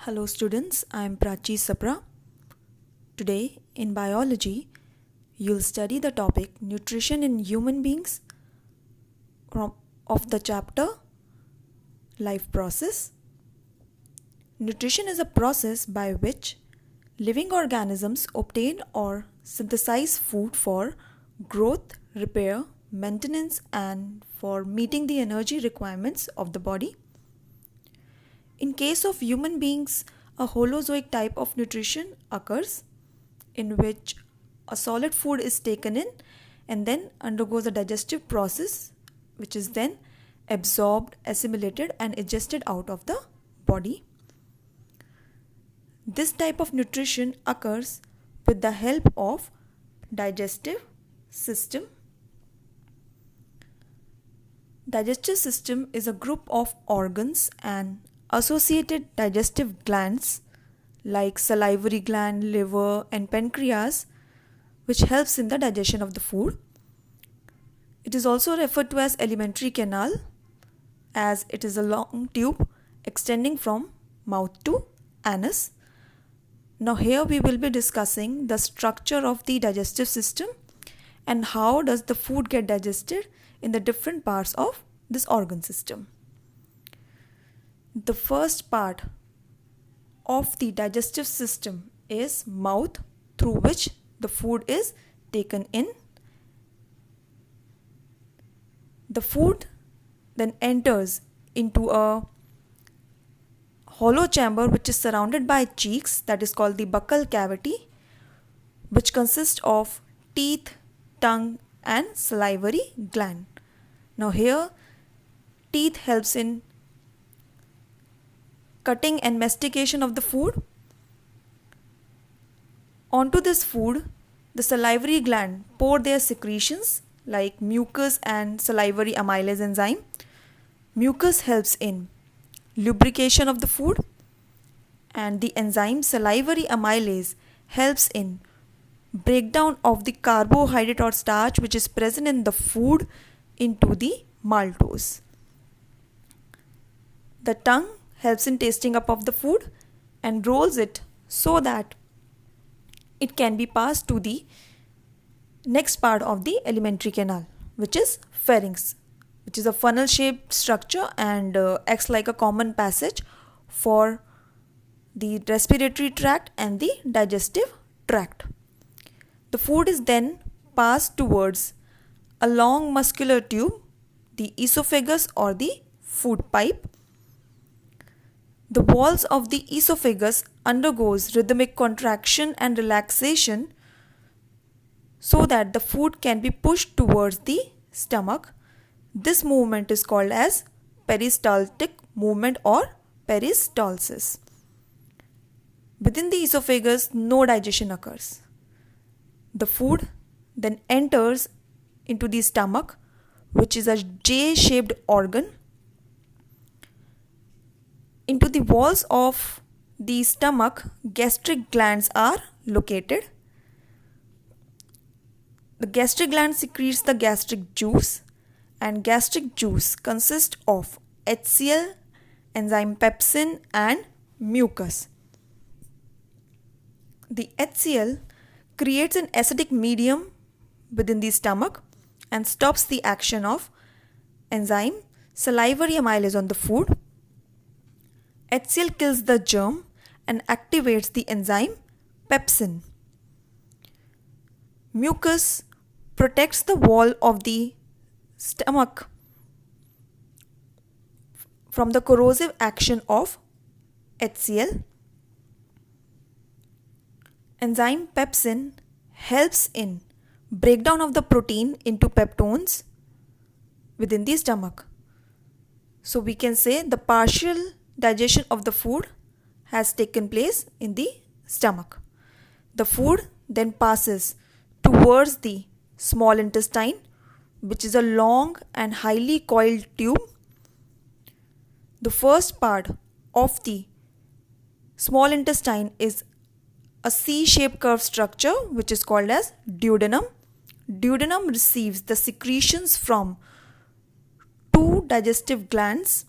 Hello students, I am Prachi Sapra. Today in biology, you'll study the topic nutrition in human beings of the chapter life process. Nutrition is a process by which living organisms obtain or synthesize food for growth, repair, maintenance and for meeting the energy requirements of the body. In case of human beings, a holozoic type of nutrition occurs in which a solid food is taken in and then undergoes a digestive process which is then absorbed, assimilated and ingested out of the body. This type of nutrition occurs with the help of digestive system. Digestive system is a group of organs and associated digestive glands like salivary gland, liver and pancreas which helps in the digestion of the food. It is also referred to as alimentary canal as it is a long tube extending from mouth to anus. Now here we will be discussing the structure of the digestive system and how does the food get digested in the different parts of this organ system. The first part of the digestive system is mouth, through which the food is taken in. The food then enters into a hollow chamber which is surrounded by cheeks, that is called the buccal cavity, which consists of teeth, tongue and salivary gland. Now here teeth helps in cutting and mastication of the food. Onto this food, the salivary gland pour their secretions like mucus and salivary amylase enzyme. Mucus helps in lubrication of the food and the enzyme salivary amylase helps in breakdown of the carbohydrate or starch which is present in the food into the maltose. The tongue helps in tasting up of the food and rolls it so that it can be passed to the next part of the alimentary canal, which is pharynx, which is a funnel shaped structure and acts like a common passage for the respiratory tract and the digestive tract. The food is then passed towards a long muscular tube, the esophagus or the food pipe. The walls of the esophagus undergoes rhythmic contraction and relaxation so that the food can be pushed towards the stomach. This movement is called as peristaltic movement or peristalsis. Within the esophagus, no digestion occurs. The food then enters into the stomach, which is a J-shaped organ. Into the walls of the stomach, gastric glands are located. The gastric gland secretes the gastric juice and gastric juice consists of HCl, enzyme pepsin and mucus. The HCl creates an acidic medium within the stomach and stops the action of enzyme salivary amylase on the food. HCl kills the germ and activates the enzyme pepsin. Mucus protects the wall of the stomach from the corrosive action of HCl. Enzyme pepsin helps in breakdown of the protein into peptones within the stomach. So we can say the partial digestion of the food has taken place in the stomach. The food then passes towards the small intestine, which is a long and highly coiled tube. The first part of the small intestine is a C-shaped curved structure which is called as duodenum. Duodenum receives the secretions from two digestive glands,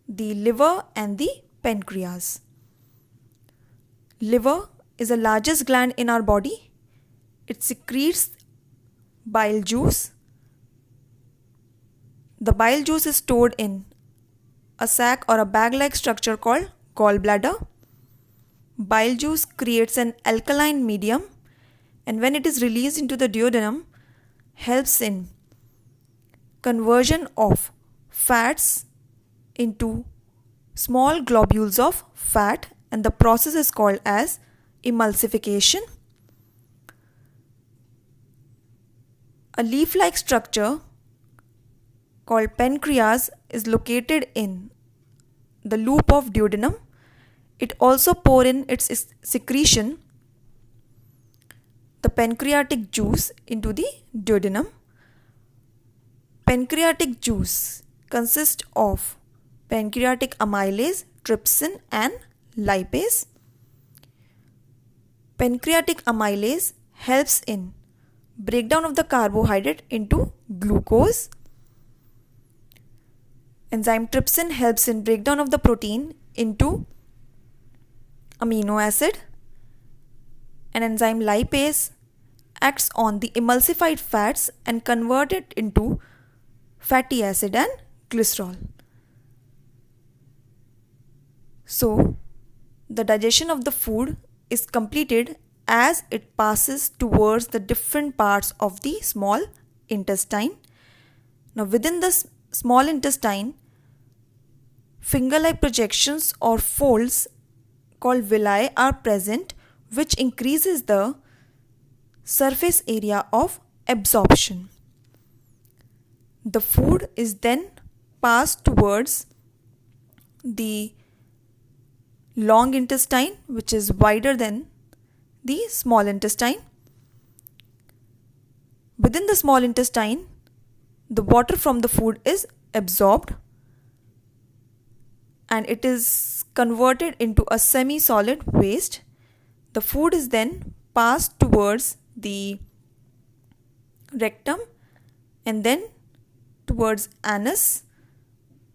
the liver and the pancreas. Liver is the largest gland in our body. It secretes bile juice. The bile juice is stored in a sac or a bag-like structure called gallbladder. Bile juice creates an alkaline medium, and when it is released into the duodenum, helps in conversion of fats into small globules of fat, and the process is called as emulsification. A leaf-like structure called pancreas is located in the loop of duodenum. It also pours in its secretion, the pancreatic juice, into the duodenum. Pancreatic juice consists of pancreatic amylase, trypsin and lipase. Pancreatic amylase helps in breakdown of the carbohydrate into glucose. Enzyme trypsin helps in breakdown of the protein into amino acid, and enzyme lipase acts on the emulsified fats and convert it into fatty acid and glycerol. So, the digestion of the food is completed as it passes towards the different parts of the small intestine. Now, within the small intestine, finger-like projections or folds called villi are present, which increases the surface area of absorption. The food is then passed towards the long intestine, which is wider than the small intestine. Within the small intestine, the water from the food is absorbed and it is converted into a semi-solid waste. The food is then passed towards the rectum and then towards anus,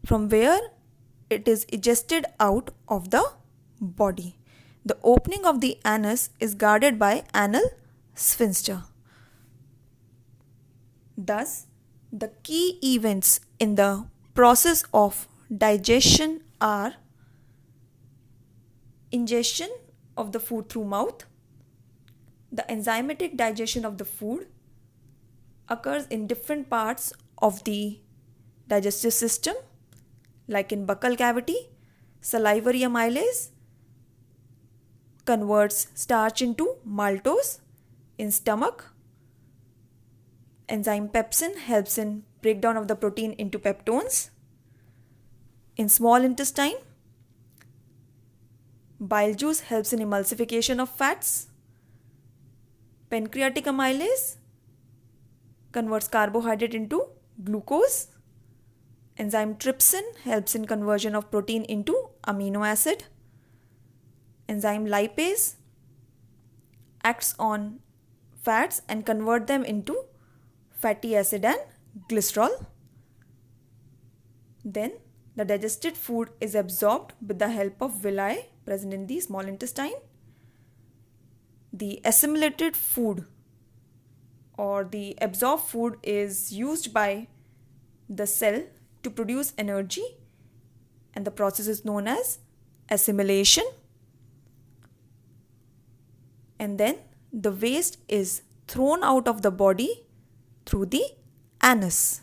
from where it is egested out of the body. The opening of the anus is guarded by anal sphincter. Thus, the key events in the process of digestion are ingestion of the food through mouth. The enzymatic digestion of the food occurs in different parts of the digestive system, like in buccal cavity. Salivary amylase converts starch into maltose. In stomach, enzyme pepsin helps in breakdown of the protein into peptones. In small intestine, bile juice helps in emulsification of fats. Pancreatic amylase converts carbohydrate into glucose. Enzyme trypsin helps in conversion of protein into amino acid. Enzyme lipase acts on fats and convert them into fatty acid and glycerol. Then the digested food is absorbed with the help of villi present in the small intestine. The assimilated food or the absorbed food is used by the cell to produce energy, and the process is known as assimilation. And then the waste is thrown out of the body through the anus.